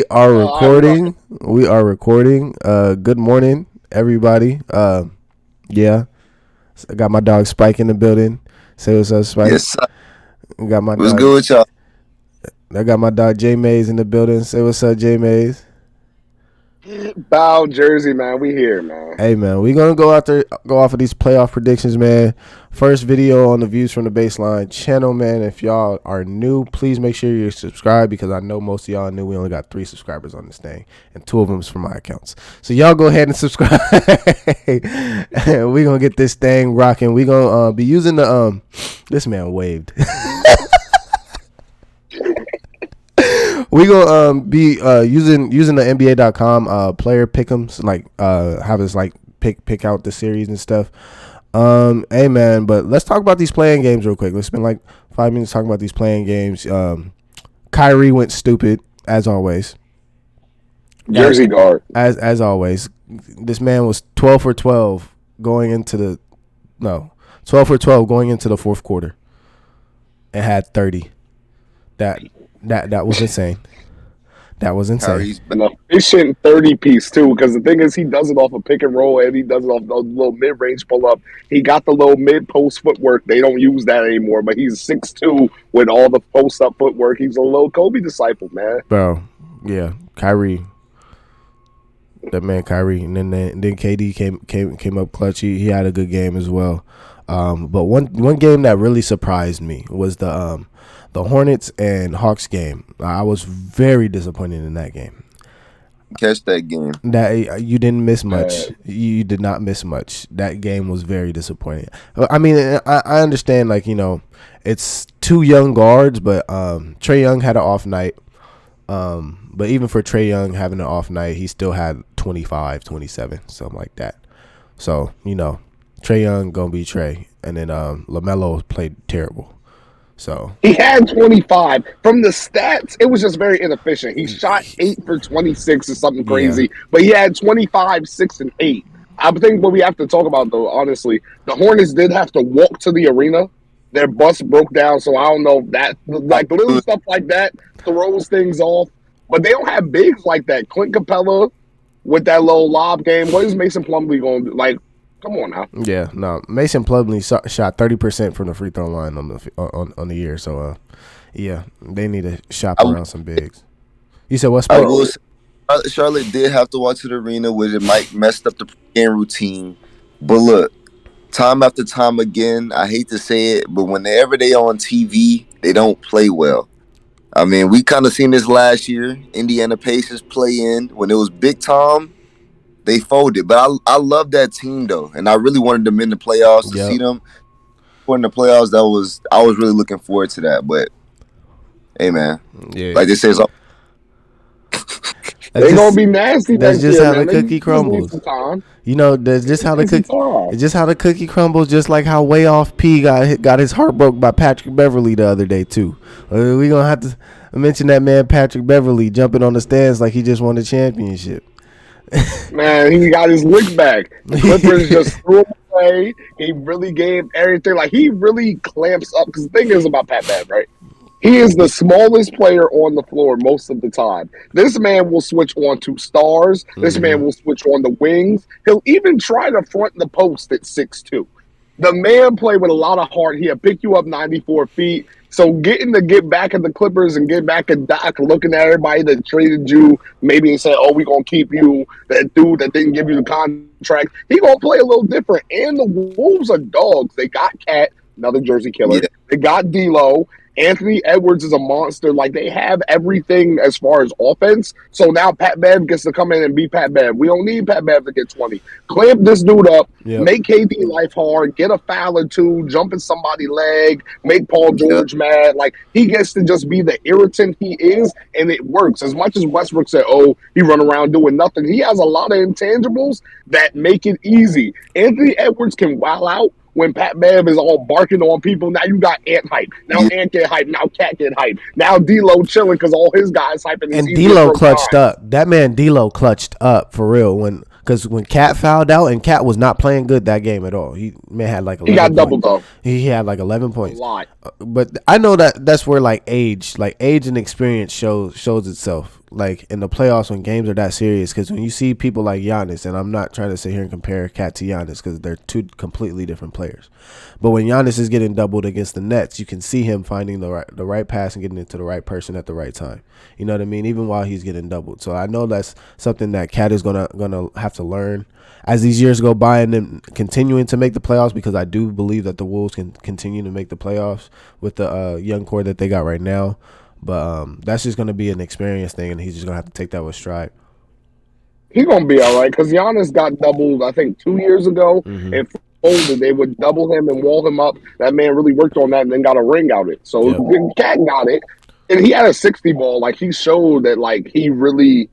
We are recording. We are recording. Good morning, everybody. Yeah. I got my dog Spike in the building. Say what's up, Spike. Yes, sir. Got my What's dog. good with y'all? I got my dog J Mays in the building. Say what's up, J Mays. Bow Jersey, man. We here, man. Hey man, we gonna go off of these playoff predictions, man. First video on the Views from the Baseline channel, man. If y'all are new, please make sure you subscribe because I know most of y'all knew we only got 3 subscribers on this thing, and 2 of them is from my accounts. So y'all go ahead and subscribe. We gonna get this thing rocking. We gonna be using the This man waved. We gonna be using the NBA.com player pick'ems, like have us like pick out the series and stuff. Hey man, but let's talk about these playing games real quick. Let's spend like 5 minutes talking about these playing games. Kyrie went stupid as always. Jersey guard. As always, this man was 12 for 12 going into the 12 for 12 going into the fourth quarter, and had 30. That was insane. That was insane. Kyrie's been an efficient 30-piece, too, because the thing is he does it off a pick and roll, and he does it off a little mid-range pull-up. He got the little mid-post footwork. They don't use that anymore, but he's 6'2" with all the post-up footwork. He's a little Kobe disciple, man. Bro, yeah, Kyrie. That man Kyrie. And then KD came up clutch. He had a good game as well. But one game that really surprised me was the Hornets and Hawks game. I was very disappointed in that game. Catch that game. That you didn't miss much. You did not miss much. That game was very disappointing. I mean, I understand, like, you know, it's 2 young guards, but Trae Young had an off night. But even for Trae Young having an off night, he still had 25, 27, something like that. So, you know, Trae Young gonna be Trae, and then LaMelo played terrible. So he had 25. From the stats, it was just very inefficient. He shot 8 for 26 or something crazy, but he had 25, 6, and 8. I think what we have to talk about, though, honestly, the Hornets did have to walk to the arena. Their bus broke down, so I don't know if that, like, little stuff like that throws things off. But they don't have bigs like that. Clint Capella with that little lob game. What is Mason Plumlee going to do? Like, come on now. Yeah, no. Mason Plumlee shot 30% from the free throw line on the year. So, yeah, they need to shop around some bigs. You said what? Charlotte did have to walk to the arena, which it might messed up the game routine. But look, time after time again, I hate to say it, but whenever they on TV, they don't play well. I mean, we kind of seen this last year. Indiana Pacers play in when it was big time. They folded, but I love that team though, and I really wanted them in the playoffs to see them in the playoffs. I was really looking forward to that. But hey, man, like they say, it's all they're gonna be nasty. That's just year, how man. the cookie crumbles. You know, that's just how the cookie. It's just how the cookie crumbles. Just like how Way Off P got his heart broke by Patrick Beverly the other day too. We gonna have to mention that man Patrick Beverly jumping on the stands like he just won the championship. Man, he got his lick back. The Clippers just threw him away. He really gave everything. Like, he really clamps up. Because the thing is about Pat Bev, right? He is the smallest player on the floor most of the time. This man will switch on to stars. This man will switch on the wings. He'll even try to front the post at 6'2". The man played with a lot of heart. He'll pick you up 94 feet. So getting to get back at the Clippers and get back at Doc, looking at everybody that traded you, maybe and said, oh, we're going to keep you, that dude that didn't give you the contract, he going to play a little different. And the Wolves are dogs. They got Cat, another Jersey killer. Yeah. They got D'Lo. Anthony Edwards is a monster. Like, they have everything as far as offense. So now Pat Bev gets to come in and be Pat Bev. We don't need Pat Bev to get 20. Clamp this dude up, make KD life hard, get a foul or 2, jump in somebody's leg, make Paul George mad. Like, he gets to just be the irritant he is, and it works. As much as Westbrook said, oh, he run around doing nothing, he has a lot of intangibles that make it easy. Anthony Edwards can wow out. When Pat Bev is all barking on people, now you got Ant hype. Now Ant get hype. Now Cat get hype. Now D'Lo chilling because all his guys hyping. And D'Lo clutched up. That man D'Lo clutched up for real because when Cat fouled out, and Cat was not playing good that game at all. He had like 11 he got points. doubled though. He had like 11 points. A lot. But I know that's where like age and experience shows itself. like in the playoffs when games are that serious, because when you see people like Giannis, and I'm not trying to sit here and compare Cat to Giannis because they're two completely different players, but when Giannis is getting doubled against the Nets, you can see him finding the right pass and getting it to the right person at the right time. You know what I mean? Even while he's getting doubled. So I know that's something that Cat is gonna have to learn as these years go by, and then continuing to make the playoffs, because I do believe that the Wolves can continue to make the playoffs with the young core that they got right now. But that's just going to be an experience thing, and he's just going to have to take that with stride. He's going to be all right, because Giannis got doubled, I think, 2 years ago. And folded. They would double him and wall him up. That man really worked on that and then got a ring out of it. So Cat got it. And he had a 60 ball. Like, he showed that, like, he really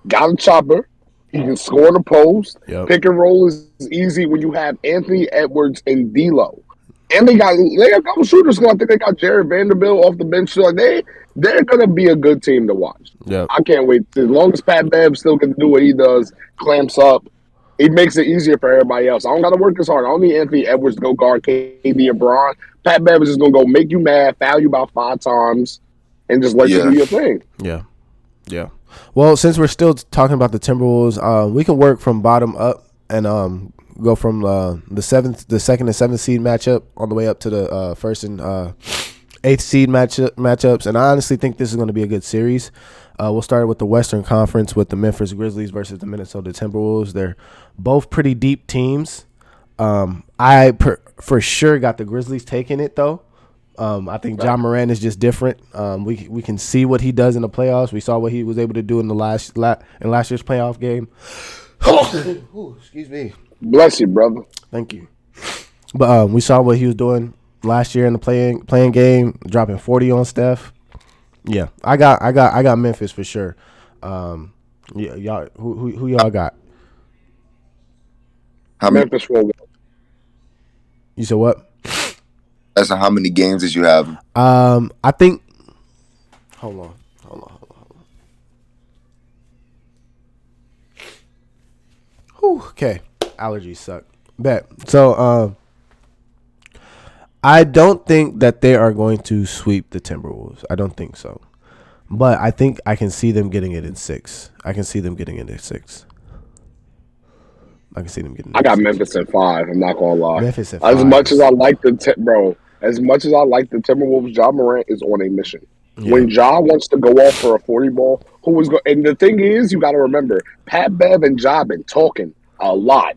got a chopper. He can score the post. Pick and roll is easy when you have Anthony Edwards and D'Lo. And they got a couple shooters. I think they got Jared Vanderbilt off the bench. So they're gonna be a good team to watch. I can't wait. As long as Pat Bev still can do what he does, clamps up, it makes it easier for everybody else. I don't got to work as hard. I don't need Anthony Edwards to go guard KD and Bron. Pat Bev is just gonna go make you mad, foul you about 5 times, and just let you do your thing. Yeah. Well, since we're still talking about the Timberwolves, we can work from bottom up and go from the second and 7th seed matchup all the way up to the first and 8th seed matchups, and I honestly think this is going to be a good series. We'll start with the Western Conference with the Memphis Grizzlies versus the Minnesota Timberwolves. They're both pretty deep teams. For sure got the Grizzlies taking it though. I think Ja Morant is just different. We can see what he does in the playoffs. We saw what he was able to do in the last year's playoff game. Ooh, excuse me. Bless you, brother. Thank you. But we saw what he was doing last year in the playing game, dropping 40 on Steph. Yeah, I got Memphis for sure. Yeah, y'all, who y'all got? Memphis will win. You said what? That's how many games did you have? I think. Hold on. Whew, okay. Allergies suck. Bet. So, I don't think that they are going to sweep the Timberwolves. I don't think so. But I think I can see them getting it in 6. I can see them getting it in 6. I can see them getting it in 6. I got Memphis at 5. I'm not going to lie. Memphis at 5. As much as I like the Timberwolves, Ja Morant is on a mission. Yeah. When Ja wants to go off for a 40 ball, and the thing is, you got to remember, Pat Bev and Ja been talking a lot.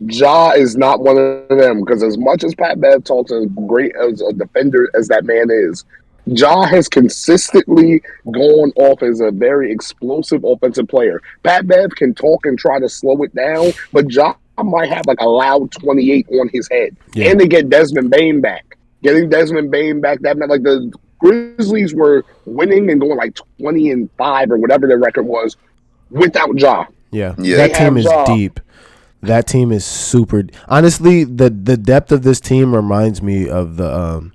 Ja is not one of them, because as much as Pat Bev talks as great as a defender as that man is, Ja has consistently gone off as a very explosive offensive player. Pat Bev can talk and try to slow it down, but Ja might have like a loud 28 on his head. Yeah. And they get Desmond Bane back. Getting Desmond Bane back, that meant like the Grizzlies were winning and going like 20-5 or whatever their record was without Ja. Yeah. That team is deep. That team is super. Honestly, the depth of this team reminds me of the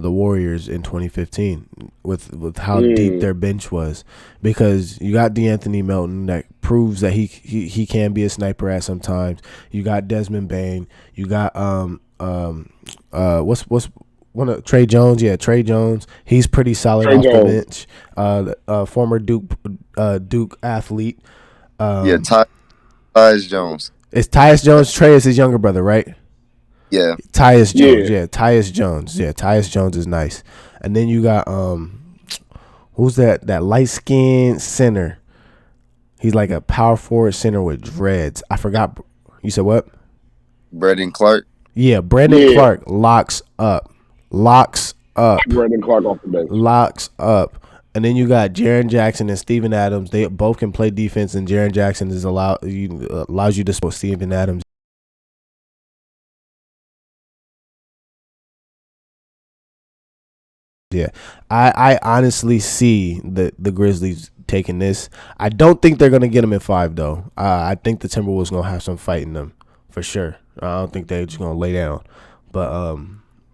Warriors in 2015 with how deep their bench was, because you got DeAnthony Melton that proves that he can be a sniper at sometimes. You got Desmond Bane. You got what's one of Trey Jones? Yeah, Trey Jones. He's pretty solid off the bench. Former Duke athlete. Tyus Jones. It's Tyus Jones. Trey is his younger brother, right? Yeah. Tyus Jones. Yeah, Tyus Jones. Yeah, Tyus Jones is nice. And then you got who's that light-skinned center? He's like a power forward center with dreads. I forgot. You said what? Brandon Clark. Yeah, Brandon Clark locks up. Brandon Clark off the bench. Locks up. And then you got Jaren Jackson and Steven Adams. They both can play defense, and Jaren Jackson allows you to support Steven Adams. Yeah, I honestly see the Grizzlies taking this. I don't think they're gonna get them in 5 though. I think the Timberwolves gonna have some fight in them for sure. I don't think they're just gonna lay down. But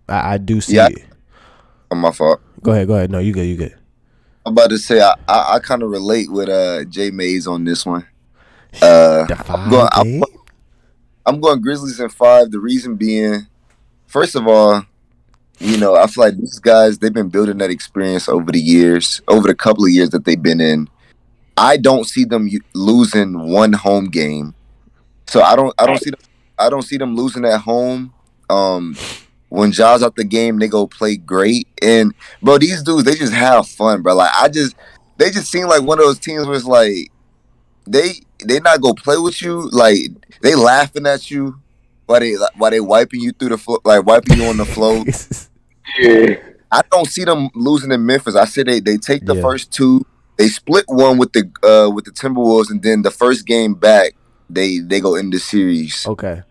I do see it. My fault. Go ahead. No, you good. I'm about to say I kind of relate with Jay Mays on this one. I'm going Grizzlies in 5. The reason being, first of all, I feel like these guys, they've been building that experience over the couple of years that they've been in. I don't see them losing one home game. So I don't see them losing at home. When Ja's out the game, they go play great. And bro, these dudes, they just have fun, bro. Like they just seem like one of those teams where it's like they not go play with you. Like they laughing at you while they wiping you through the floor, like wiping you on the floor. Yeah. I don't see them losing in Memphis. I said they take the Yeah. first two. They split one with the Timberwolves, and then the first game back, they go in the series. Okay.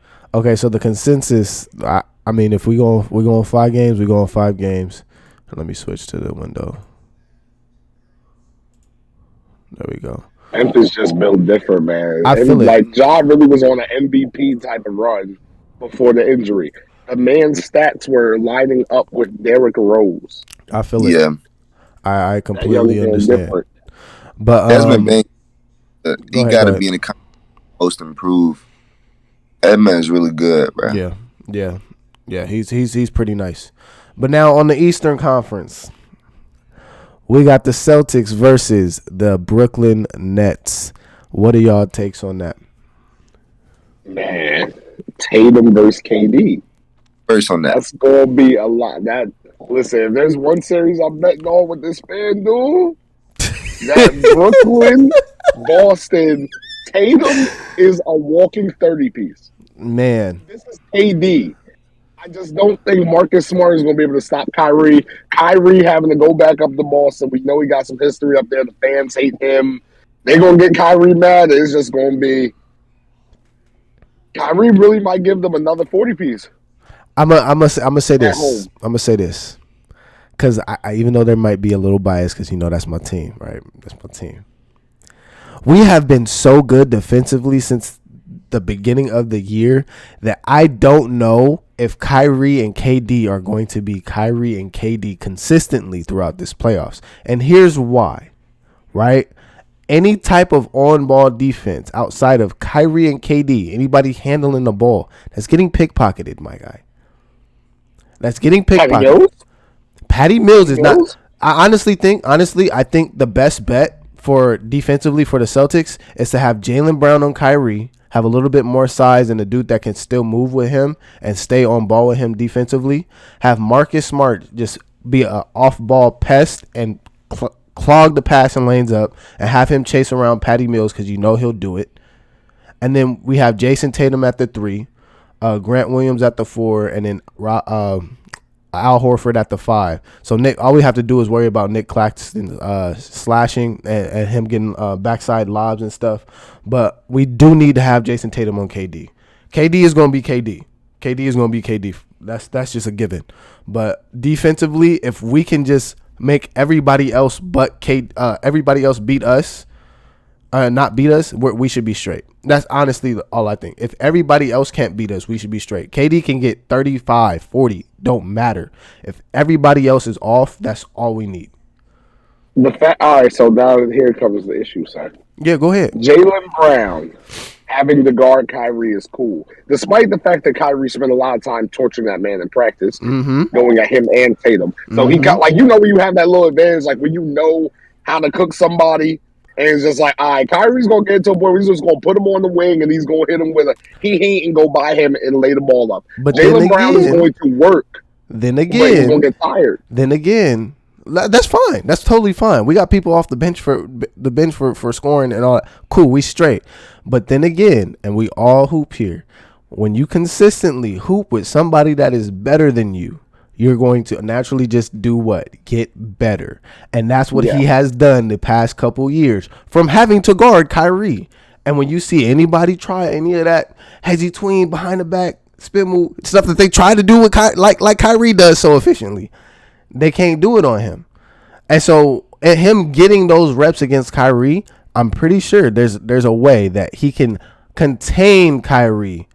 So the consensus, I mean, if we're going 5 games, we go on 5 games. Let me switch to the window. There we go. Memphis just built different, man. I feel it. Like Ja really was on an MVP type of run before the injury. The man's stats were lining up with Derrick Rose. I feel it. Yeah, I completely understand. Different. But Desmond Bain, he got to be in the most improved. That man's really good, bro. Yeah. He's pretty nice. But now on the Eastern Conference, we got the Celtics versus the Brooklyn Nets. What are y'all takes on that? Man, Tatum versus KD. First on that. That's gonna be a lot. Listen, if there's one series I'm betting on with this fan dude, that Brooklyn Boston Tatum is a walking 30-piece. Man, This is KD. I just don't think Marcus Smart is going to be able to stop Kyrie. Kyrie having to go back up to Boston. We know he got some history up there. The fans hate him. They're going to get Kyrie mad. It's just going to be Kyrie really might give them another 40-piece. I'm gonna say this. I'm gonna say this because I even though there might be a little bias because that's my team, right? That's my team. We have been so good defensively since the beginning of the year that I don't know if Kyrie and KD are going to be Kyrie and KD consistently throughout this playoffs. And here's why, right? Any type of on-ball defense outside of Kyrie and KD, anybody handling the ball, that's getting pickpocketed, my guy. That's getting pickpocketed. Patty Mills is not. I honestly think the best bet for defensively for the Celtics is to have Jaylen Brown on Kyrie, have a little bit more size and a dude that can still move with him and stay on ball with him defensively. Have Marcus Smart just be an off-ball pest and clog the passing lanes up and have him chase around Patty Mills because he'll do it. And then we have Jayson Tatum at the 3. Grant Williams at the 4, and then Al Horford at the 5. So Nick, all we have to do is worry about Nick Claxton slashing and him getting backside lobs and stuff. But we do need to have Jayson Tatum on KD. KD is going to be KD. KD is going to be KD. That's just a given. But defensively, if we can just make everybody else beat us, not beat us, we should be straight. That's honestly all I think. If everybody else can't beat us, we should be straight. KD can get 35, 40, don't matter. If everybody else is off, that's all we need. All right, so now here comes the issue, sir. Yeah, go ahead. Jaylen Brown having to guard Kyrie is cool, despite the fact that Kyrie spent a lot of time torturing that man in practice, going at him and Tatum. So he got when you have that little advantage, like when you know how to cook somebody. And it's just like, all right, Kyrie's going to get to a point where he's just going to put him on the wing and he's going to hit him with a he and go by him and lay the ball up. But Jaylen Brown is going to work. Then again, but he's going to get tired. Then again, that's fine. That's totally fine. We got people off the bench for scoring and all that. Cool, we straight. But then again, and we all hoop here, when you consistently hoop with somebody that is better than you, you're going to naturally just do what? Get better. And that's what he has done the past couple years from having to guard Kyrie. And when you see anybody try any of that hezzy tween behind the back spin move, stuff that they try to do with like Kyrie does so efficiently, they can't do it on him. And so him getting those reps against Kyrie, I'm pretty sure there's a way that he can contain Kyrie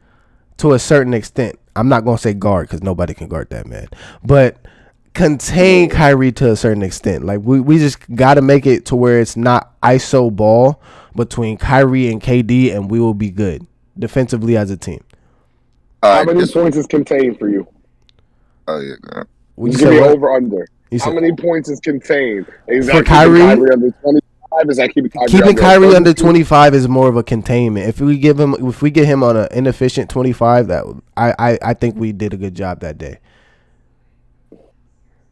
to a certain extent. I'm not going to say guard because nobody can guard that man. But contain Kyrie to a certain extent. Like we just got to make it to where it's not ISO ball between Kyrie and KD, and we will be good defensively as a team. How many points is contained for you? Oh, yeah. It's going to be over under. How many points is contained? Is for that Kyrie? Kyrie under 25? Is that keeping Kyrie under 25 is more of a containment. If we get him on an inefficient 25, that I think we did a good job that day.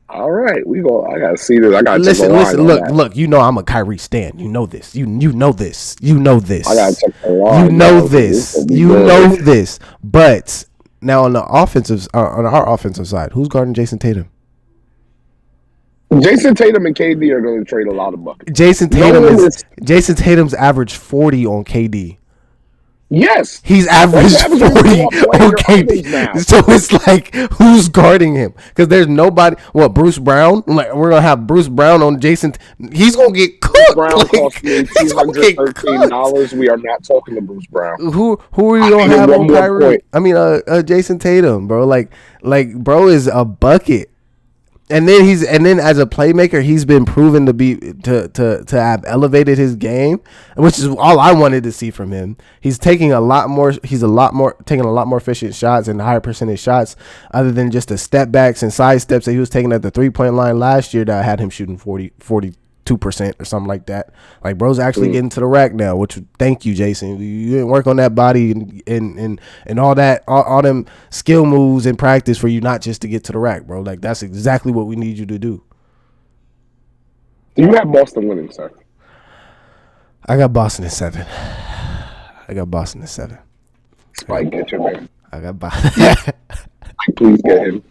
All right, we go. I gotta see this. I gotta listen. Look. You know I'm a Kyrie stan. You know this. You know this. You know this. I gotta check the line. You know this. You know this. But now on our offensive side, who's guarding Jayson Tatum? Jayson Tatum and KD are going to trade a lot of buckets. Jayson Tatum's averaged 40 on KD. Yes, he's averaged 40 on KD. So it's like, who's guarding him? Because there's nobody. What, Bruce Brown? Like, we're gonna have Bruce Brown on Jayson. He's gonna get cooked. Bruce Brown cost me $213. We are not talking to Bruce Brown. Who are you gonna have on Kyrie? I mean, Jayson Tatum, bro. Like, bro is a bucket. And then as a playmaker, he's been proven to have elevated his game, which is all I wanted to see from him. He's taking a lot more efficient shots and higher percentage shots, other than just the step backs and side steps that he was taking at the 3-point line last year that had him shooting 42% or something like that. Like, bro's actually getting to the rack now, which, thank you, Jayson. You didn't work on that body and all that, all them skill moves in practice for you not just to get to the rack, bro. Like, that's exactly what we need you to do. You have Boston winning, sir. I got Boston at 7. Spike, get your man. I got Boston. Please get him.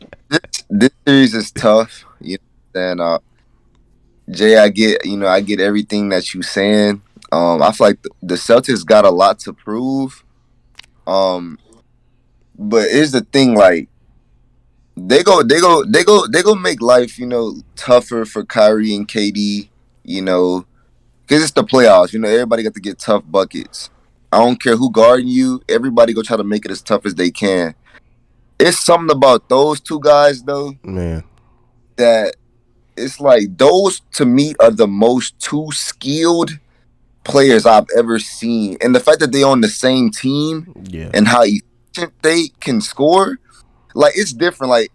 This series is tough. You know, Jay, I get everything that you saying. I feel like the Celtics got a lot to prove. But here's the thing, like, they go make life, tougher for Kyrie and KD, because it's the playoffs. Everybody got to get tough buckets. I don't care who guarding you. Everybody go try to make it as tough as they can. It's something about those two guys, though, man, that it's like those, to me, are the most two skilled players I've ever seen. And the fact that they on the same team and how efficient they can score, like, it's different. Like,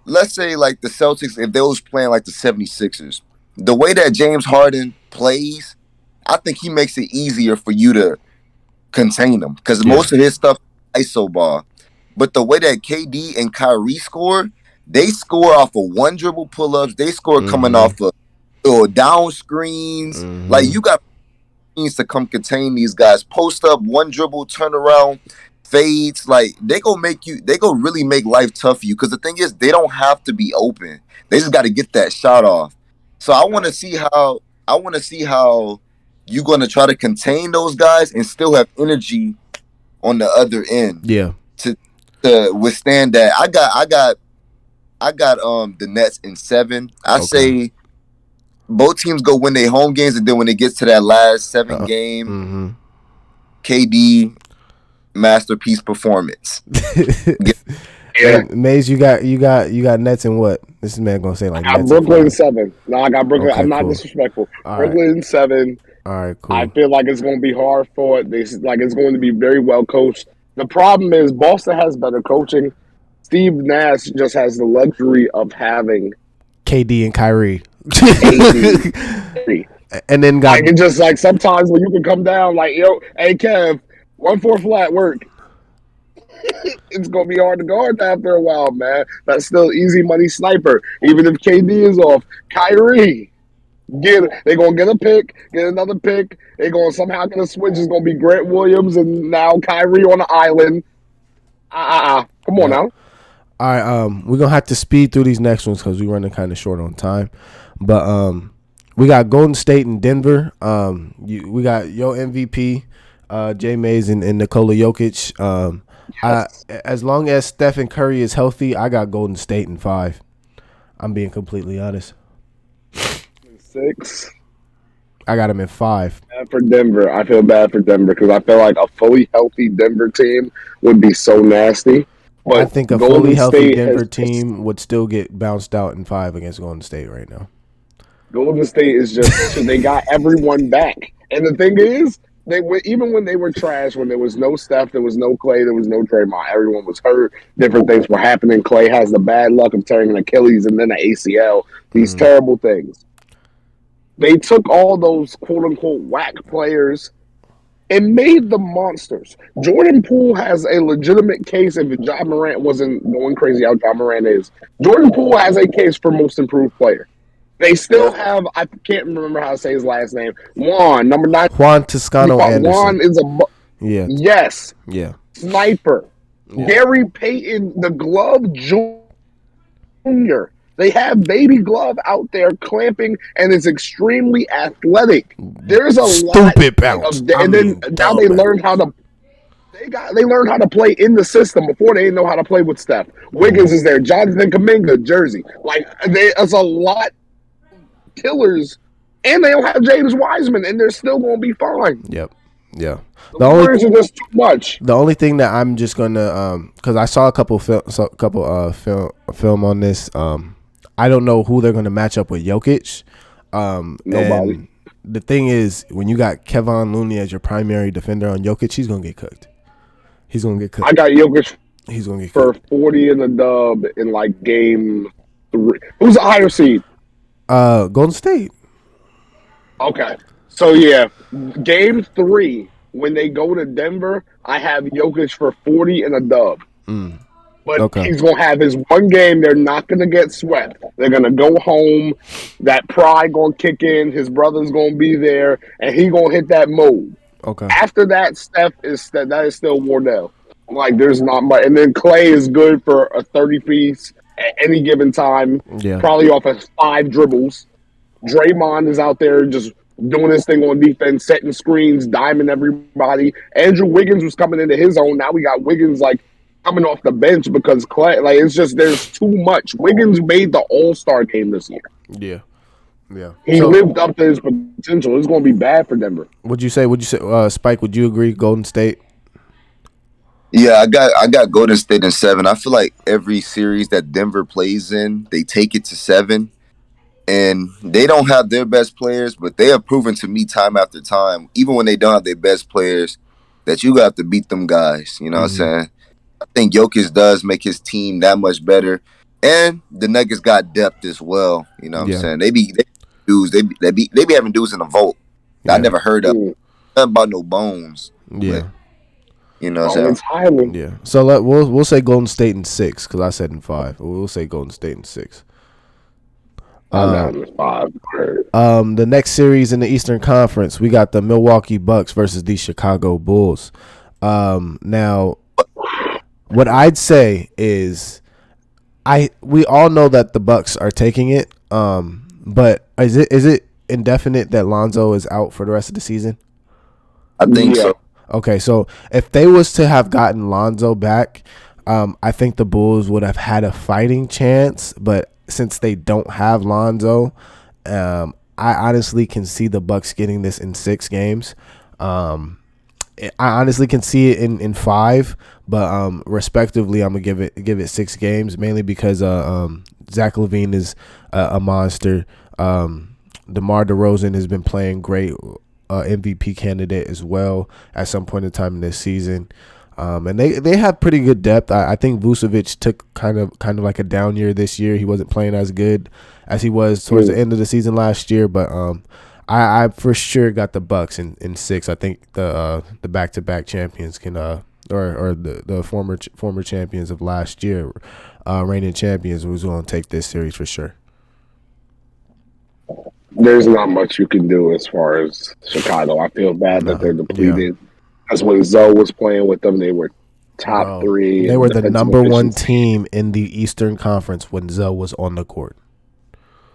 let's say, like, the Celtics, if they was playing like the 76ers, the way that James Harden plays, I think he makes it easier for you to contain him, because most of his stuff is iso ball. But the way that KD and Kyrie score, they score off of one dribble pull-ups. They score coming off of down screens. Like, you got screens to come contain these guys. Post up, one dribble, turn around, fades. Like, they go really make life tough for you. Because the thing is, they don't have to be open. They just got to get that shot off. So I want to see how you're going to try to contain those guys and still have energy on the other end. Yeah. To withstand that. I got the Nets in 7. I say both teams go win their home games, and then when it gets to that last 7 game, KD masterpiece performance. Yeah. Maze, you got Nets in what? This man gonna say like I got Brooklyn in 7. No, I got Brooklyn. Okay, I'm not disrespectful. All Brooklyn in 7. All right, cool. I feel like it's going to be hard for it. It's going to be very well coached. The problem is Boston has better coaching. Steve Nash just has the luxury of having KD and Kyrie. KD. And then got it's just like sometimes when you can come down like, yo, hey Kev, 1-4 flat work. It's gonna be hard to guard after a while, man. That's still easy money sniper. Even if KD is off, Kyrie. They're going to get a pick, get another pick. They're going to somehow get a switch. It's going to be Grant Williams and now Kyrie on the island. Come on now. All right, we're going to have to speed through these next ones because we're running kind of short on time. But we got Golden State and Denver. We got your MVP, Jay Mays and Nikola Jokic. As long as Stephen Curry is healthy, I got Golden State in 5. I'm being completely honest. 6. I got him in 5. Bad for Denver. I feel bad for Denver because I feel like a fully healthy Denver team would be so nasty. But I think a fully healthy Denver team would still get bounced out in 5 against Golden State right now. Golden State is just they got everyone back. And the thing is, They were, even when they were trash, when there was no Steph, there was no Clay, there was no Draymond. Everyone was hurt. Different things were happening. Clay has the bad luck of tearing an Achilles and then an ACL. These terrible things. They took all those quote unquote whack players and made them monsters. Jordan Poole has a legitimate case if John Morant wasn't going crazy how John Morant is. Jordan Poole has a case for most improved player. They still have, I can't remember how to say his last name, Juan, number 9. Juan Toscano Anderson. Juan is yeah. Yes. Yeah. Sniper. Yeah. Gary Payton, the Glove Jr. They have Baby Glove out there clamping and is extremely athletic. There's a stupid bounce. And then now they learned how to. They learned how to play in the system. Before they didn't know how to play with Steph. Wiggins is there. Jonathan Kuminga, Jersey. Like there's a lot of killers, and they don't have James Wiseman, and they're still going to be fine. Yep. Yeah. The Warriors are just too much. The only thing that I'm just gonna because I saw a couple film on this. I don't know who they're gonna match up with Jokic. Nobody. And the thing is, when you got Kevon Looney as your primary defender on Jokic, he's gonna get cooked. He's gonna get cooked. I got Jokic. He's gonna get for cooked. 40 in the dub in like game 3. Who's the higher seed? Golden State. Okay. So, yeah, game 3, when they go to Denver, I have Jokic for 40 in a dub. But he's going to have his one game. They're not going to get swept. They're going to go home. That pride going to kick in. His brother's going to be there, and he going to hit that mode. Okay. After that, that is still Wardell. Like, there's not much. And then Clay is good for a 30-piece at any given time. Yeah. Probably off of 5 dribbles. Draymond is out there just doing his thing on defense, setting screens, diming everybody. Andrew Wiggins was coming into his own. Now we got Wiggins, like, coming off the bench because Clay, like, it's just there's too much. Wiggins made the All-Star game this year. Yeah. Yeah. He lived up to his potential. It's going to be bad for Denver. Would you say, Spike, would you agree Golden State? Yeah, I got Golden State in 7. I feel like every series that Denver plays in, they take it to 7. And they don't have their best players, but they have proven to me time after time, even when they don't have their best players, that you got to beat them guys. You know what I'm saying? I think Jokic does make his team that much better. And the Nuggets got depth as well. You know what I'm saying? They be having dudes in the vault. I never heard of nothing about no bones. Yeah. But, you know what I'm saying? Yeah. So we'll say Golden State in 6 because I said in 5. We'll say Golden State in 6. The next series in the Eastern Conference, we got the Milwaukee Bucks versus the Chicago Bulls. Now, what I'd say is, we all know that the Bucks are taking it. But is it indefinite that Lonzo is out for the rest of the season? I think so. Okay, so if they was to have gotten Lonzo back, I think the Bulls would have had a fighting chance. But since they don't have Lonzo, I honestly can see the Bucks getting this in 6 games. I honestly can see it in 5, but respectively, I'm gonna give it 6 games, mainly because Zach LaVine is a monster. DeMar DeRozan has been playing great, MVP candidate as well at some point in time in this season. And they have pretty good depth. I think Vucevic took kind of like a down year this year. He wasn't playing as good as he was towards the end of the season last year. But I for sure got the Bucks in 6. I think the back-to-back champions can or the former champions of last year, reigning champions, was going to take this series for sure. There's not much you can do as far as Chicago. I feel bad that they're depleted. Yeah. That's when Zoe was playing with them. They were top 3. They were the number 1 team in the Eastern Conference when Zoe was on the court.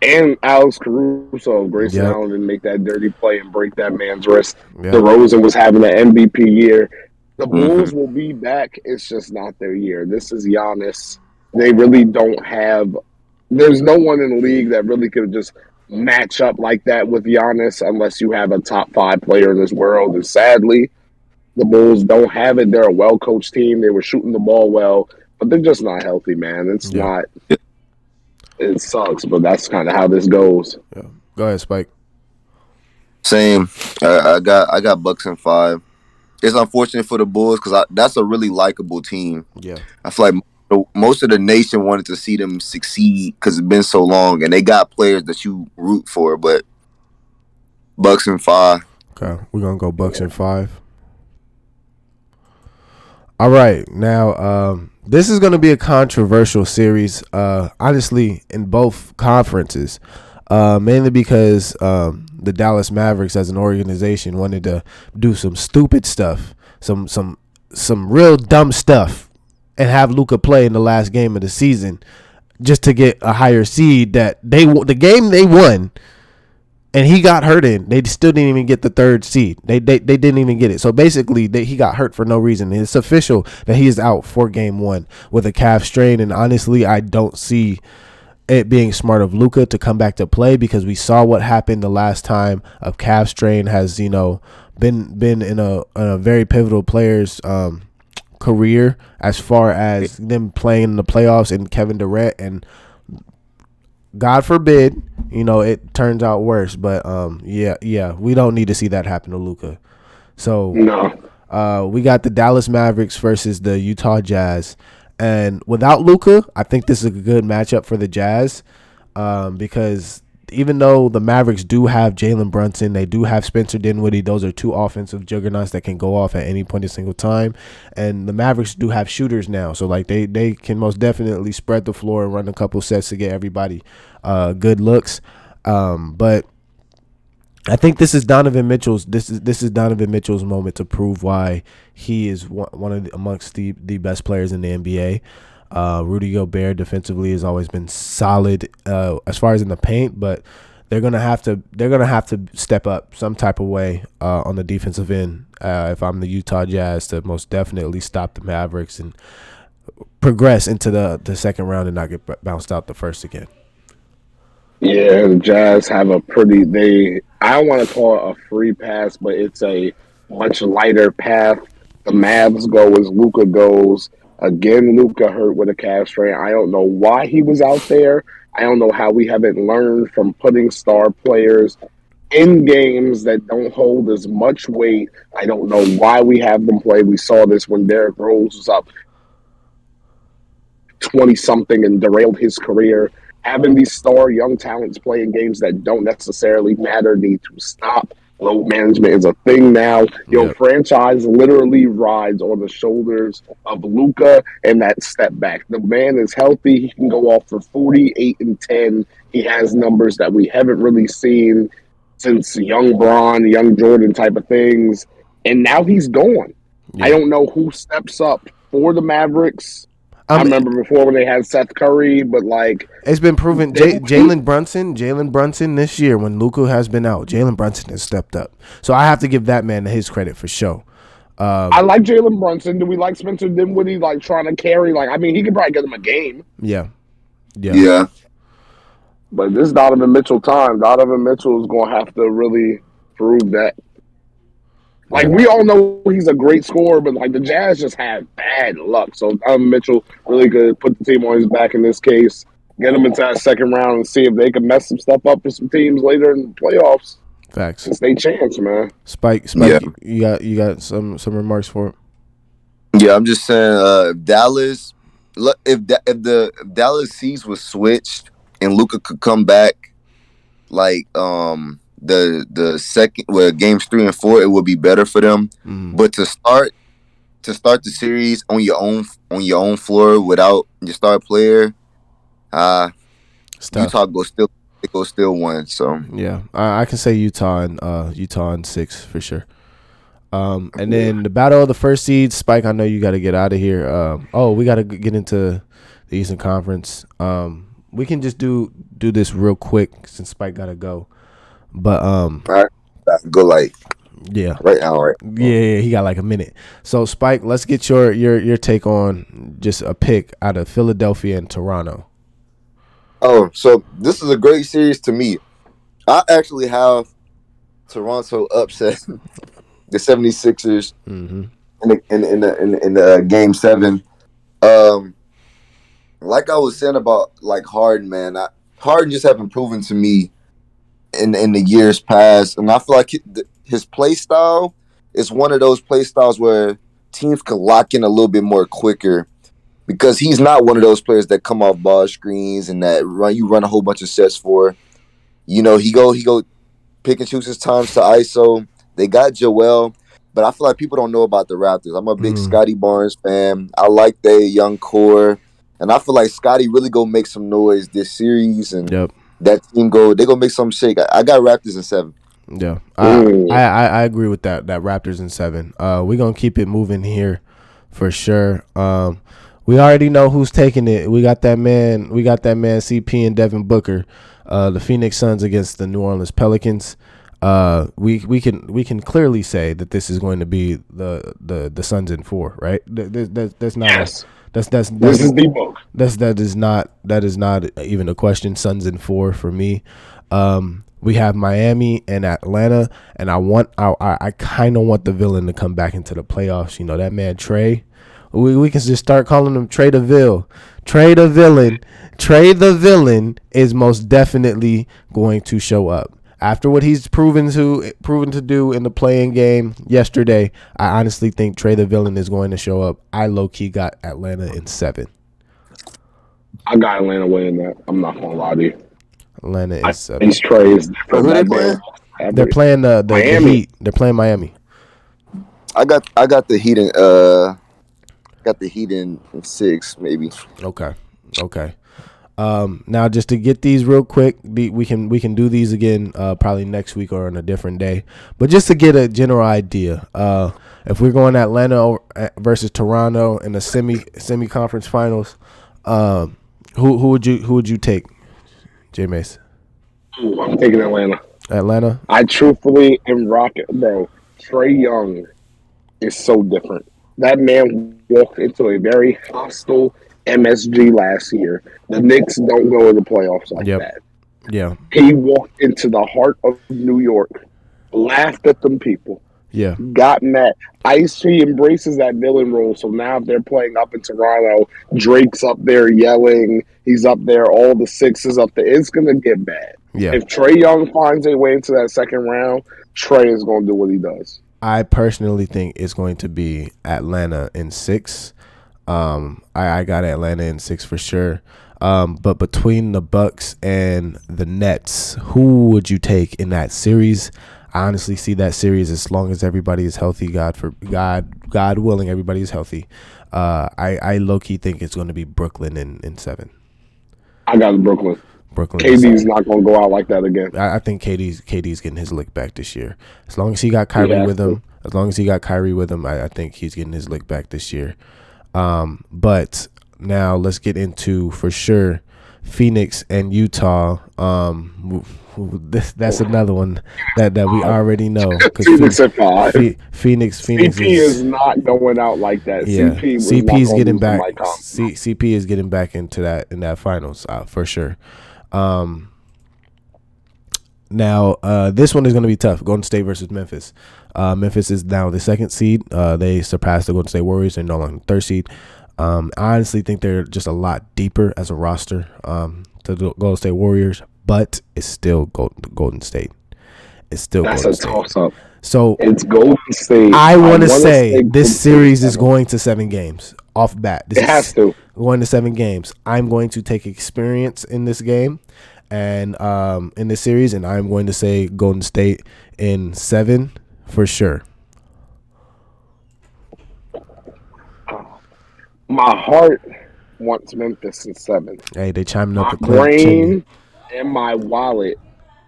And Alex Caruso, Grayson Allen didn't make that dirty play and break that man's wrist. DeRozan was having an MVP year. The Bulls will be back. It's just not their year. This is Giannis. They really don't have – there's no one in the league that really could just match up like that with Giannis unless you have a top 5 player in this world. And sadly, the Bulls don't have it. They're a well-coached team. They were shooting the ball well, but they're just not healthy, man. It's not – it sucks, but that's kind of how this goes. Yeah. Go ahead, Spike. Same. I got Bucks in 5. It's unfortunate for the Bulls because that's a really likable team. Yeah. I feel like most of the nation wanted to see them succeed because it's been so long, and they got players that you root for. But Bucks in 5. Okay, we're gonna go Bucks in 5. All right, now this is gonna be a controversial series. Honestly, in both conferences, mainly because the Dallas Mavericks, as an organization, wanted to do some stupid stuff, some real dumb stuff, and have Luka play in the last game of the season just to get a higher seed. That the game they won. And he got hurt in. They still didn't even get the 3rd seed. They didn't even get it. So basically, he got hurt for no reason. It's official that he is out for game 1 with a calf strain. And honestly, I don't see it being smart of Luka to come back to play, because we saw what happened the last time a calf strain has, been in a very pivotal player's career, as far as them playing in the playoffs, and Kevin Durant, and God forbid, it turns out worse. But yeah, we don't need to see that happen to Luka. So No. we got the Dallas Mavericks versus the Utah Jazz, and without Luka, I think this is a good matchup for the Jazz, because even though the Mavericks do have Jalen Brunson, they do have Spencer Dinwiddie. Those are 2 offensive juggernauts that can go off at any point in single time. And the Mavericks do have shooters now. So, they can most definitely spread the floor and run a couple sets to get everybody good looks. But I think this is Donovan Mitchell's. This is Donovan Mitchell's moment to prove why he is one of amongst the best players in the NBA. Rudy Gobert defensively has always been solid as far as in the paint, but they're gonna have to step up some type of way on the defensive end. If I'm the Utah Jazz, to most definitely stop the Mavericks and progress into the second round and not get bounced out the first again. Yeah, the Jazz have I don't want to call it a free pass, but it's a much lighter path. The Mavs go as Luka goes. Again, Luka hurt with a calf strain. I don't know why he was out there. I don't know how we haven't learned from putting star players in games that don't hold as much weight. I don't know why we have them play. We saw this when Derrick Rose was up 20-something and derailed his career. Having these star young talents play in games that don't necessarily matter need to stop. Load management is a thing now. Your franchise literally rides on the shoulders of Luka and that step back. The man is healthy. He can go off for 48 and 10. He has numbers that we haven't really seen since young Bron, young Jordan type of things. And now he's gone. Yeah. I don't know who steps up for the Mavericks. I remember before when they had Seth Curry, but it's been proven. Jalen Brunson this year, when Luka has been out, Jalen Brunson has stepped up. So I have to give that man his credit for sure. I like Jalen Brunson. Do we like Spencer Dinwiddie trying to carry? He could probably get him a game. Yeah. But this Donovan Mitchell time, Donovan Mitchell is going to have to really prove that. We all know he's a great scorer, but the Jazz just had bad luck. So Donovan Mitchell really could put the team on his back in this case, get them into that second round, and see if they can mess some stuff up for some teams later in the playoffs. Facts. It's their chance, man. Spike. Yeah. You got some remarks for it? Yeah, I'm just saying, Dallas. If the Dallas seeds was switched and Luka could come back, the second games 3 and 4, it would be better for them. But to start the series on your own floor without your star player, Utah go still 1. So yeah, I can say Utah in 6 for sure. And then the battle of the first seeds. Spike, I know you got to get out of here. We got to get into the Eastern Conference. We can just do this real quick since Spike got to go. But all right, go right now, right? Yeah, he got a minute. So Spike, let's get your take on just a pick out of Philadelphia and Toronto. Oh, so this is a great series to me. I actually have Toronto upset the 76ers in the game 7. Like I was saying about Harden, man, Harden just haven't proven to me in the years past, and I feel like his play style is one of those play styles where teams can lock in a little bit more quicker because he's not one of those players that come off ball screens and that run a whole bunch of sets for. You know, he go pick and choose his times to ISO. They got Joel, but I feel like people don't know about the Raptors. I'm a big Scotty Barnes fan. I like their young core, and I feel like Scotty really go make some noise this series, and that team they go make some shake. I got Raptors in 7. Yeah, I agree with that. That Raptors in 7. We're gonna keep it moving here for sure. We already know who's taking it. We got that man. CP and Devin Booker. The Phoenix Suns against the New Orleans Pelicans. We can clearly say that this is going to be the Suns in 4, right? That's not this is the book. That is not even a question. Suns in 4 for me. We have Miami and Atlanta, and I kind of want the villain to come back into the playoffs. You know, that man Trey. We can just start calling him Trey the Villain. Trey the Villain. Trey the Villain is most definitely going to show up. After what he's proven to do in the playing game yesterday, I honestly think Trey the Villain is going to show up. I low-key got Atlanta in 7. I got Atlanta winning that. I'm not going to lie to you. Atlanta in 7. These Treys. Who they playing? They're playing the Heat. They're playing Miami. I got the Heat in got the Heat in 6 maybe. Okay. Now just to get these real quick, we can do these again probably next week or on a different day. But just to get a general idea, if we're going Atlanta versus Toronto in the semi conference finals, who would you take, J Mace? I'm taking Atlanta. Atlanta. I truthfully am rocking, bro. Trae Young is so different. That man walked into a very hostile MSG last year. The Knicks don't go to the playoffs like that. Yeah. He walked into the heart of New York, laughed at them people. Yeah. Got mad. He embraces that villain role. So now if they're playing up in Toronto, Drake's up there yelling. He's up there. All the Sixers up there. It's going to get bad. Yeah. If Trae Young finds a way into that second round, Trae is going to do what he does. I personally think it's going to be Atlanta in 6. I got Atlanta in 6 for sure. But between the Bucks and the Nets, who would you take in that series? I honestly see that series as long as everybody is healthy. God willing, everybody is healthy. I low key think it's going to be Brooklyn in 7. I got Brooklyn. KD's not going to go out like that again. I think KD's getting his lick back this year. As long as he got Kyrie with him, I think he's getting his lick back this year. But now let's get into, for sure, Phoenix and Utah. That's another one that we already know. Phoenix at 5. Phoenix CP is not going out like that. Yeah, CP is getting back. CP is getting back into that finals for sure. Now, this one is going to be tough. Golden State versus Memphis. Memphis is now the 2nd seed. They surpassed the Golden State Warriors. They're no longer the 3rd seed. I honestly think they're just a lot deeper as a roster to the Golden State Warriors, but it's still Golden State. It's still That's Golden a State. toss-up. So it's Golden State. I want to say this series is going to 7 games off bat. It has to. Going to 7 games. I'm going to take experience in this game and in this series, and I'm going to say Golden State in 7 for sure. My heart wants Memphis in 7. Hey, they chiming up the My brain and my wallet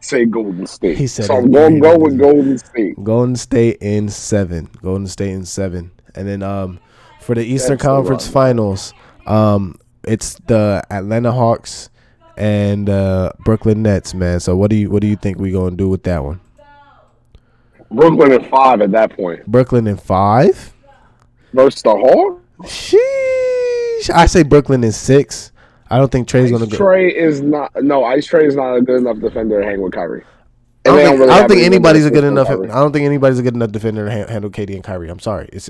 say Golden State. He said so I'm going to go with Golden State. Golden State in 7. Golden State in 7. And then for the Eastern Conference Finals, it's the Atlanta Hawks and Brooklyn Nets, man. So what do you think we going to do with that one? Brooklyn in 5 at that point. Brooklyn in 5? Versus the Hawks? Sheesh. I say Brooklyn in 6. I don't think Trey's going to go. Ice Trae is not a good enough defender to hang with Kyrie. I don't think anybody's a good enough defender to handle KD and Kyrie. I'm sorry. It's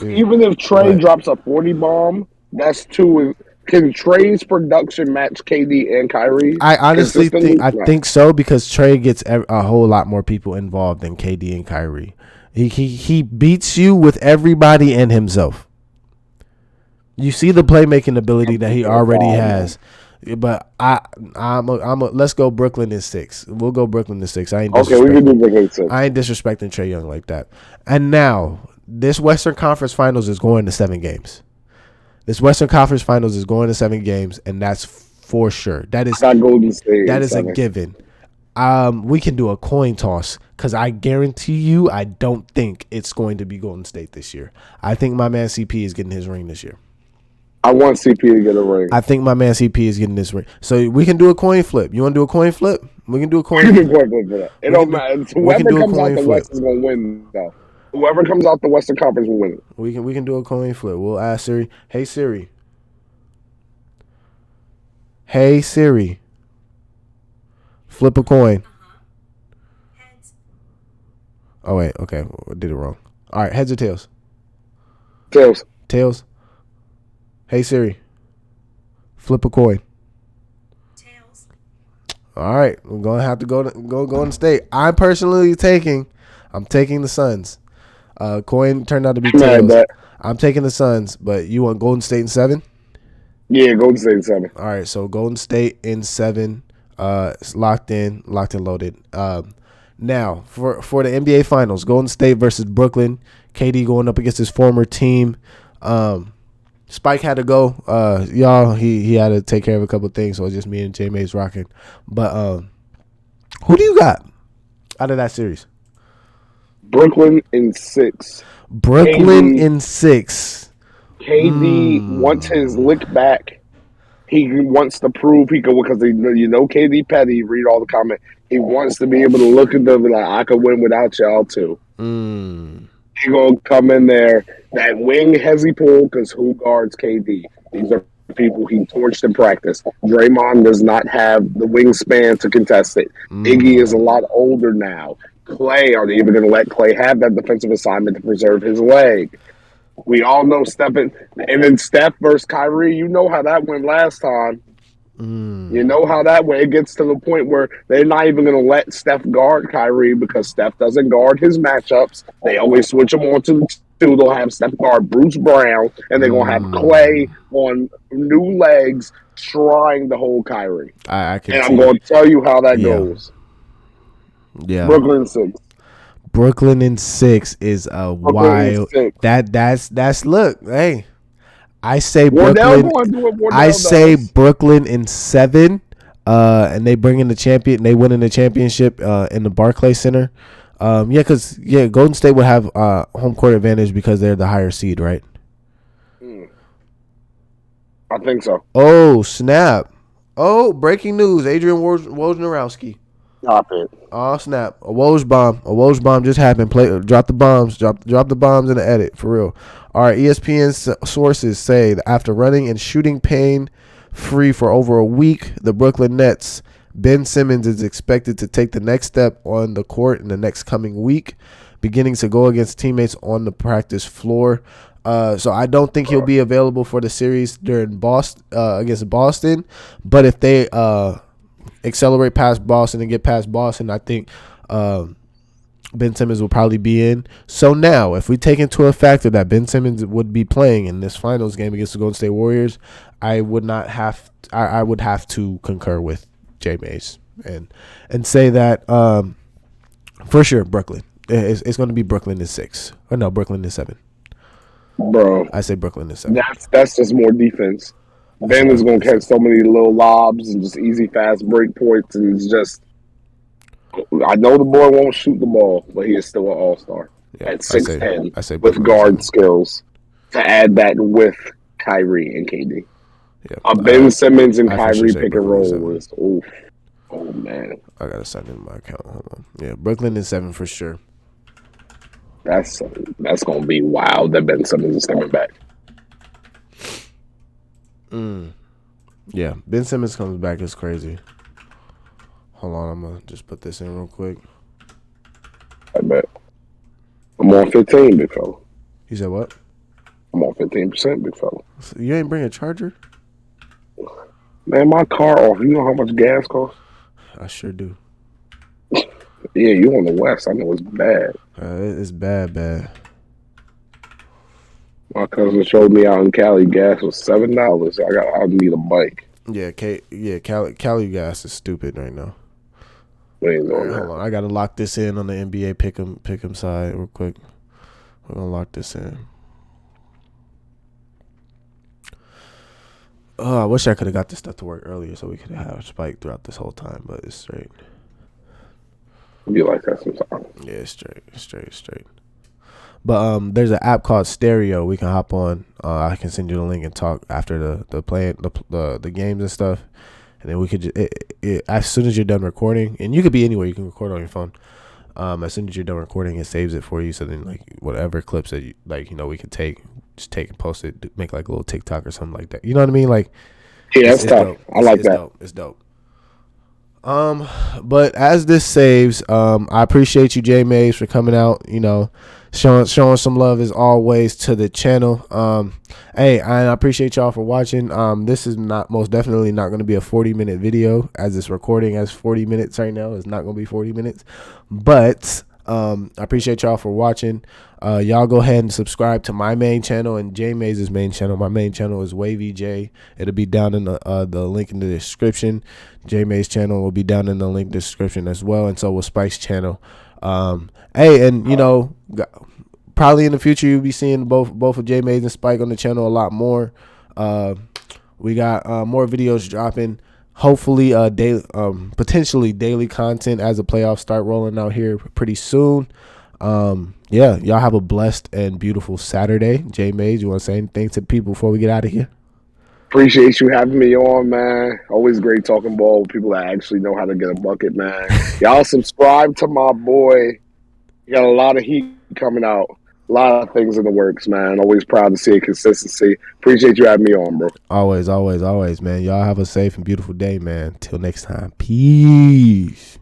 even if Trae drops a 40 bomb, that's 2 Can Trey's production match KD and Kyrie? I honestly think so, because Trey gets a whole lot more people involved than KD and Kyrie. He beats you with everybody and himself. You see the playmaking ability that he already has. But let's go Brooklyn in 6. We'll go Brooklyn in 6. We can do Brooklyn 6. I ain't disrespecting Trae Young like that. And now this Western Conference Finals is going to 7 games. This Western Conference Finals is going to 7 games, and that's for sure. That is Golden State. That is a given. We can do a coin toss, because I guarantee you, I don't think it's going to be Golden State this year. I think my man CP is getting his ring this year. I want CP to get a ring. I think my man CP is getting this ring. So we can do a coin flip. You want to do a coin flip? We can do a coin flip. For that. It don't matter. Whoever comes out the West is going to win, though. Whoever comes out the Western Conference will win it. We can do a coin flip. We'll ask Siri. Hey, Siri. Hey, Siri. Flip a coin. Heads. Oh, wait. Okay. I did it wrong. All right. Heads or tails? Tails. Tails. Hey, Siri. Flip a coin. Tails. All right. We're going to have to go Golden State. I'm personally taking the Suns. Coin turned out to be tails. I'm taking the Suns, but you want Golden State in 7? Yeah, Golden State in 7. All right, so Golden State in 7. It's locked and loaded. Now for the NBA Finals, Golden State versus Brooklyn. KD going up against his former team. Spike had to go. Y'all, he had to take care of a couple things, so it's just me and J Mays rocking. But who do you got out of that series? Brooklyn in 6. Brooklyn in 6. KD wants his lick back. He wants to prove he can, because KD petty. Read all the comments. He wants to be able to look at them and like, I could win without y'all too. He gonna come in there, that wing hezzy pull, because who guards KD? These are people he torched in practice. Draymond does not have the wingspan to contest it. Iggy is a lot older now. Clay, are they even going to let Clay have that defensive assignment to preserve his leg? We all know and then Steph versus Kyrie, you know how that went last time. You know how that went. It gets to the point where they're not even going to let Steph guard Kyrie, because Steph doesn't guard his matchups. They always switch him on to the 2. They'll have Steph guard Bruce Brown, and they're going to have Clay on new legs trying to hold Kyrie. I'm going to tell you how that goes. Yeah, Brooklyn 6. Brooklyn in 6 is a wild. That's look. Hey, I say Brooklyn. I say Brooklyn in 7. And they bring in the champion. They win in the championship in the Barclays Center. Because Golden State would have home court advantage because they're the higher seed, right? I think so. Oh snap! Oh, breaking news: Adrian Wojnarowski. Stop it. Oh snap! A Woj bomb just happened. Drop the bombs. Drop the bombs in the edit for real. All right, ESPN sources say that after running and shooting pain free for over a week, the Brooklyn Nets, Ben Simmons is expected to take the next step on the court in the next coming week, beginning to go against teammates on the practice floor. So I don't think he'll be available for the series during against Boston. But if they accelerate past Boston and get past Boston, I think Ben Simmons will probably be in. So now, if we take into a factor that Ben Simmons would be playing in this finals game against the Golden State Warriors, I would have to concur with J Mays and say that for sure Brooklyn. It's going to be Brooklyn in 6. Or no, Brooklyn in 7. Bro, I say Brooklyn in 7. That's just more defense. Ben is going to catch so many little lobs and just easy, fast break points, and it's just. I know the boy won't shoot the ball, but he is still an all-star at 6'10" with guard skills. To add that with Kyrie and KD, Ben Simmons and Kyrie pick and roll is oof. Oh man, I gotta sign in my account. Hold on. Yeah, Brooklyn is 7 for sure. That's gonna be wild that Ben Simmons is coming back. Yeah, Ben Simmons comes back is crazy. Hold on, I'm gonna just put this in real quick. I bet. I'm on 15, big fella. You said what? I'm on 15%, big fella. You ain't bring a charger? Man, my car off. You know how much gas costs? I sure do. Yeah, you on the west. I know it's bad. It's bad. My cousin showed me out in Cali, gas was $7. I need a bike. Yeah, Cali gas is stupid right now. We ain't doing Hold on, I gotta lock this in on the NBA pick'em side real quick. We're gonna lock this in. Oh, I wish I could have got this stuff to work earlier so we could have a spike throughout this whole time, but it's straight. It'd be like that sometimes. Yeah, it's straight. But there's an app called Stereo. We can hop on. I can send you the link and talk after the games and stuff, and then we could as soon as you're done recording, and you could be anywhere. You can record on your phone. As soon as you're done recording, it saves it for you. So then, like, whatever clips that you like, we can just take and post it, make like a little TikTok or something like that. You know what I mean? Like, yeah, that's tough. I like that. It's dope. But as this saves, I appreciate you, J Mays, for coming out. Showing some love as always to the channel. Hey, I appreciate y'all for watching. This is most definitely not going to be a 40-minute video, as it's recording as 40 minutes right now. It's not going to be 40 minutes, but I appreciate y'all for watching. Y'all go ahead and subscribe to my main channel and J Mays' main channel. My main channel is Wavy J. It'll be down in the link in the description. J Mays' channel will be down in the link description as well, and so will Spike's channel. Hey, and probably in the future you'll be seeing both of J Mays and Spike on the channel a lot more. We got more videos dropping. Hopefully, potentially daily content as the playoffs start rolling out here pretty soon. Yeah, y'all have a blessed and beautiful Saturday. J Mays, you want to say anything to the people before we get out of here? Appreciate you having me on, man. Always great talking ball with people that actually know how to get a bucket, man. Y'all subscribe to my boy. You got a lot of heat coming out. A lot of things in the works, man. Always proud to see consistency. Appreciate you having me on, bro. Always, man. Y'all have a safe and beautiful day, man. Till next time. Peace.